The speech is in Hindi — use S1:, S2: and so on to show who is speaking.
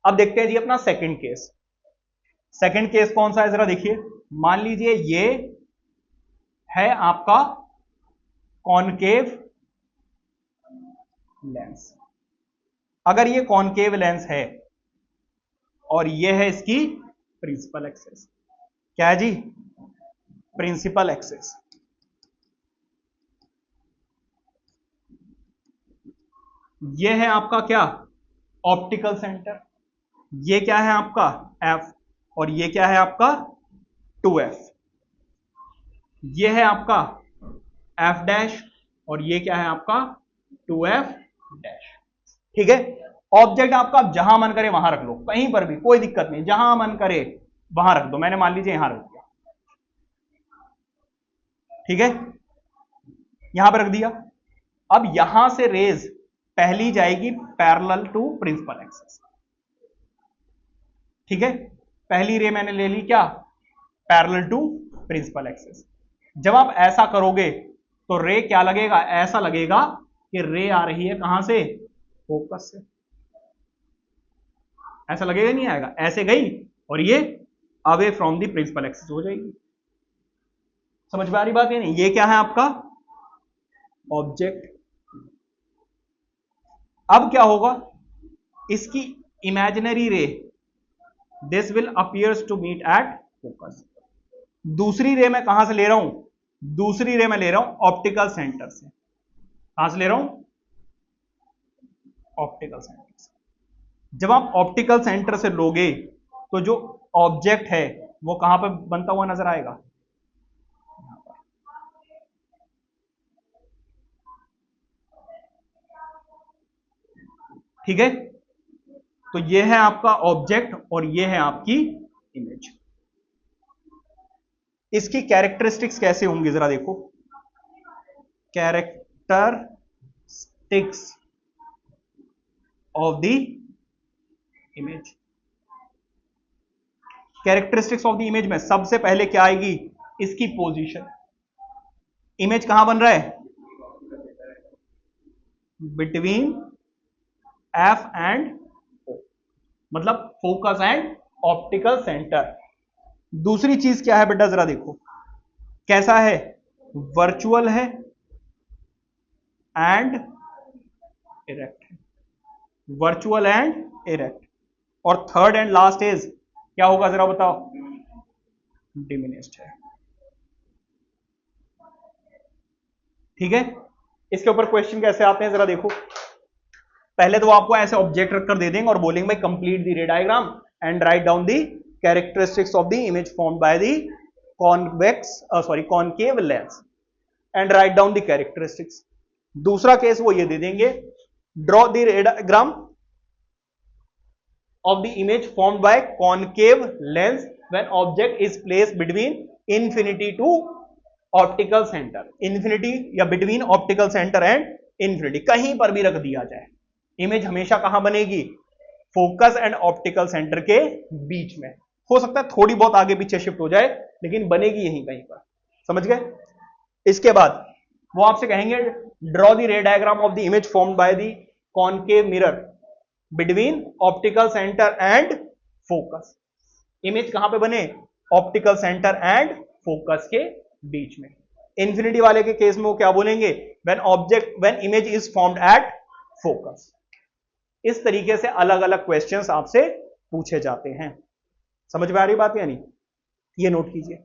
S1: अब देखते हैं जी अपना सेकंड केस। सेकंड केस कौन सा है जरा देखिए। मान लीजिए ये है आपका कॉनकेव लेंस। अगर ये कॉनकेव लेंस है और ये है इसकी प्रिंसिपल एक्सिस, क्या है जी, प्रिंसिपल एक्सिस। ये है आपका क्या, ऑप्टिकल सेंटर। ये क्या है आपका F, और ये क्या है आपका 2F। ये है आपका F डैश, और ये क्या है आपका 2F डैश। ठीक है। ऑब्जेक्ट आपका जहां मन करे वहां रख लो, कहीं पर भी कोई दिक्कत नहीं, जहां मन करे वहां रख दो। मैंने मान लीजिए यहां रख दिया, ठीक है, यहां पर रख दिया। अब यहां से रेज पहली जाएगी पैरेलल टू प्रिंसिपल एक्सिस। ठीक है, पहली रे मैंने ले ली क्या, पैरेलल टू प्रिंसिपल एक्सिस। जब आप ऐसा करोगे तो रे क्या लगेगा, ऐसा लगेगा कि रे आ रही है कहां से, फोकस से। ऐसा लगेगा नहीं आएगा, ऐसे गई और ये away from the principal axis हो जाएगी। समझ में आ रही बात है नहीं। ये क्या है आपका ऑब्जेक्ट। अब क्या होगा, इसकी imaginary ray this will appears to meet at focus. दूसरी रे मैं कहां से ले रहा हूं, दूसरी रे मैं ले रहा हूं ऑप्टिकल सेंटर से। कहां से ले रहा हूं, ऑप्टिकल सेंटर से। जब आप ऑप्टिकल सेंटर से लोगे तो जो ऑब्जेक्ट है वो कहां पर बनता हुआ नजर आएगा, ठीक है। तो ये है आपका ऑब्जेक्ट और ये है आपकी इमेज। इसकी कैरेक्टरिस्टिक्स कैसे होंगी जरा देखो। Characteristics of the image. Characteristics of the image में सबसे पहले क्या आएगी, इसकी पोजीशन। इमेज कहां बन रहा है, बिटवीन एफ एंड ओ, मतलब फोकस एंड ऑप्टिकल सेंटर। दूसरी चीज क्या है बेटा जरा देखो, कैसा है, वर्चुअल है एंड इरेक्ट है, वर्चुअल एंड इरेक्ट। और थर्ड एंड लास्ट इज क्या होगा जरा बताओ, डिमिनिश्ड है। ठीक है। इसके ऊपर क्वेश्चन कैसे आते हैं जरा देखो। पहले तो आपको ऐसे ऑब्जेक्ट रखकर दे देंगे और बोलेंगे भाई कंप्लीट द रे diagram and write down the characteristics of the image formed by the concave lens and write down the characteristics. दूसरा केस वो ये दे देंगे, ड्रॉ द रे diagram of the image formed by concave lens when object is placed between infinity to optical center। infinity या between optical center and infinity, कहीं पर भी रख दिया जाए, इमेज हमेशा कहां बनेगी, फोकस एंड ऑप्टिकल सेंटर के बीच में। हो सकता है थोड़ी बहुत आगे पीछे शिफ्ट हो जाए लेकिन बनेगी यहीं कहीं पर। समझ गए। इसके बाद वो आपसे कहेंगे ड्रॉ द रे diagram of the image formed by the concave mirror between optical centre and focus. Image कहां पे बने, ऑप्टिकल सेंटर एंड फोकस के बीच में। इंफिनिटी वाले के केस में वो क्या बोलेंगे, when image is formed at focus. इस तरीके से अलग अलग क्वेश्चंस आपसे पूछे जाते हैं। समझ में आ रही बात या नहीं, ये नोट कीजिए।